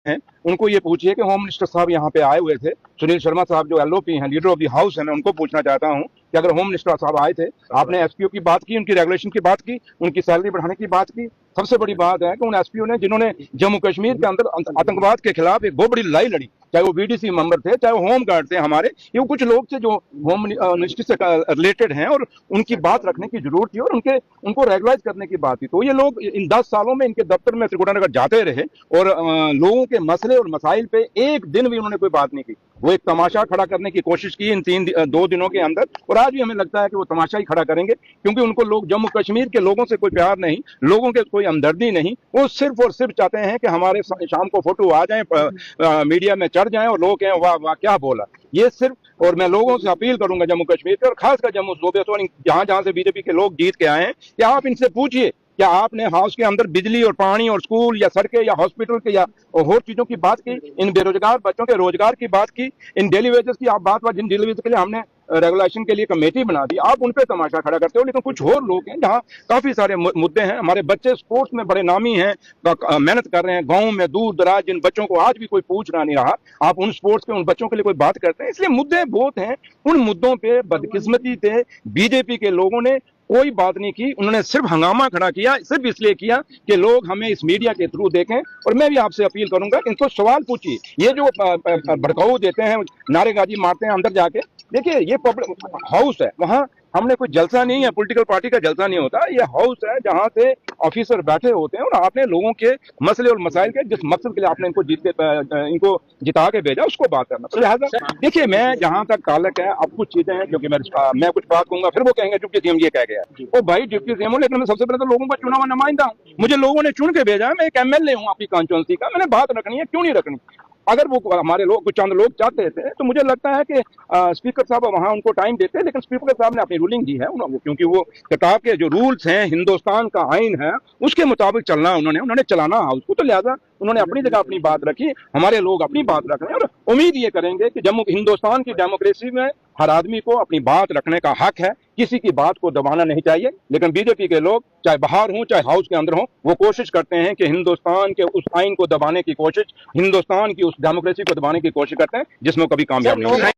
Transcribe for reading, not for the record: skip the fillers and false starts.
हैं, उनको ये पूछिए कि होम मिनिस्टर साहब यहाँ पे आए हुए थे, सुनील शर्मा साहब जो एलओपी हैं, लीडर ऑफ द हाउस है, मैं उनको पूछना चाहता हूँ कि अगर होम मिनिस्टर साहब आए थे, आपने एसपीओ की बात की, उनकी रेगुलेशन की बात की, उनकी सैलरी बढ़ाने की बात की। सबसे बड़ी बात है कि उन एसपीओ ने, जिन्होंने जम्मू कश्मीर के अंदर आतंकवाद के खिलाफ एक बहुत बड़ी लड़ाई लड़ी, चाहे वो बीडीसी मेंबर थे, चाहे वो होम गार्ड थे हमारे, ये कुछ लोग थे जो होम मिनिस्ट्री से रिलेटेड हैं और उनकी बात रखने की जरूरत थी और उनको रेगुलाइज करने की बात थी। तो ये लोग इन 10 सालों में इनके दफ्तर में त्रिकुटानगर जाते रहे और लोगों के मसले और मसाइल पे एक दिन भी उन्होंने कोई बात नहीं की। वो एक तमाशा खड़ा करने की कोशिश की इन 2 दिनों के अंदर, और आज भी हमें लगता है कि वो तमाशा ही खड़ा करेंगे, क्योंकि उनको लोग, जम्मू कश्मीर के लोगों से कोई प्यार नहीं, लोगों के कोई हमदर्दी नहीं। वो सिर्फ और सिर्फ चाहते हैं कि हमारे शाम को फोटो आ जाए, मीडिया में चढ़ जाए और लोग कहें वाह वाह क्या बोला। ये सिर्फ, और मैं लोगों से अपील करूंगा जम्मू कश्मीर के और खासकर जम्मू सूबे से, जहां जहां से बीजेपी के लोग जीत के आए हैं, कि आप इनसे पूछिए क्या आपने हाउस के अंदर बिजली और पानी और स्कूल या सड़कें या हॉस्पिटल के या और चीजों की बात की, इन बेरोजगार बच्चों के रोजगार की बात की, इन डेली वेजेस की आप बात, जिन डेली वेजेस के लिए हमने रेगुलेशन के लिए कमेटी बना दी, आप उन पे तमाशा खड़ा करते हो। लेकिन कुछ और लोग हैं जहाँ काफी सारे मुद्दे हैं। हमारे बच्चे स्पोर्ट्स में बड़े नामी हैं, मेहनत कर रहे हैं, गाँव में दूर दराज जिन बच्चों को आज भी कोई पूछ रहा नहीं रहा, आप उन स्पोर्ट्स के उन बच्चों के लिए कोई बात करते हैं। इसलिए मुद्दे बहुत हैं। उन मुद्दों पे बदकिस्मती से बीजेपी के लोगों ने कोई बात नहीं की। उन्होंने सिर्फ हंगामा खड़ा किया, सिर्फ इसलिए किया कि लोग हमें इस मीडिया के थ्रू देखें। और मैं भी आपसे अपील करूंगा कि इनको सवाल पूछिए। ये जो भड़काऊ देते हैं, नारेबाजी मारते हैं अंदर जाके, देखिए ये पब्लिक हाउस है, वहां हमने कोई जलसा नहीं है, पॉलिटिकल पार्टी का जलसा नहीं होता। ये हाउस है जहां से ऑफिसर बैठे होते हैं और आपने लोगों के मसले और मसाइल के, जिस मकसद के लिए आपने इनको जिता के भेजा, उसको बात करना। तो लिहाजा देखिए, मैं जहां तक ताल्लुक है, अब कुछ चीजें हैं जो कि मैं कुछ बात कहूंगा, फिर वो कहेंगे डिप्टी सीएम ये कह गया। ओ भाई, डिप्टी सीएम हूं, लेकिन मैं सबसे पहले तो लोगों का चुना हुआ नुमाइंदा हूं। मुझे लोगों ने चुन के भेजा है, मैं एक एमएलए हूं आपकी कॉन्स्टिट्यूंसी का, मैंने बात रखनी है, क्यों नहीं रखनी। अगर वो हमारे लोग, कुछ चंद लोग चाहते थे, तो मुझे लगता है कि स्पीकर साहब वहां उनको टाइम देते, लेकिन स्पीकर साहब ने अपनी रूलिंग दी है, क्योंकि वो किताब के जो रूल्स हैं, हिंदुस्तान का आइन है, उसके मुताबिक चलना उन्होंने चलाना हाउस को। तो लिहाजा उन्होंने अपनी जगह अपनी बात रखी, हमारे लोग अपनी बात रख रहे हैं, और उम्मीद ये करेंगे कि हिंदुस्तान की डेमोक्रेसी में हर आदमी को अपनी बात रखने का हक है, किसी की बात को दबाना नहीं चाहिए। लेकिन बीजेपी के लोग चाहे बाहर हों चाहे हाउस के अंदर हों, वो कोशिश करते हैं कि हिंदुस्तान के उस आइन को दबाने की कोशिश, हिंदुस्तान की उस डेमोक्रेसी को दबाने की कोशिश करते हैं, जिसमें कभी कामयाब नहीं होते।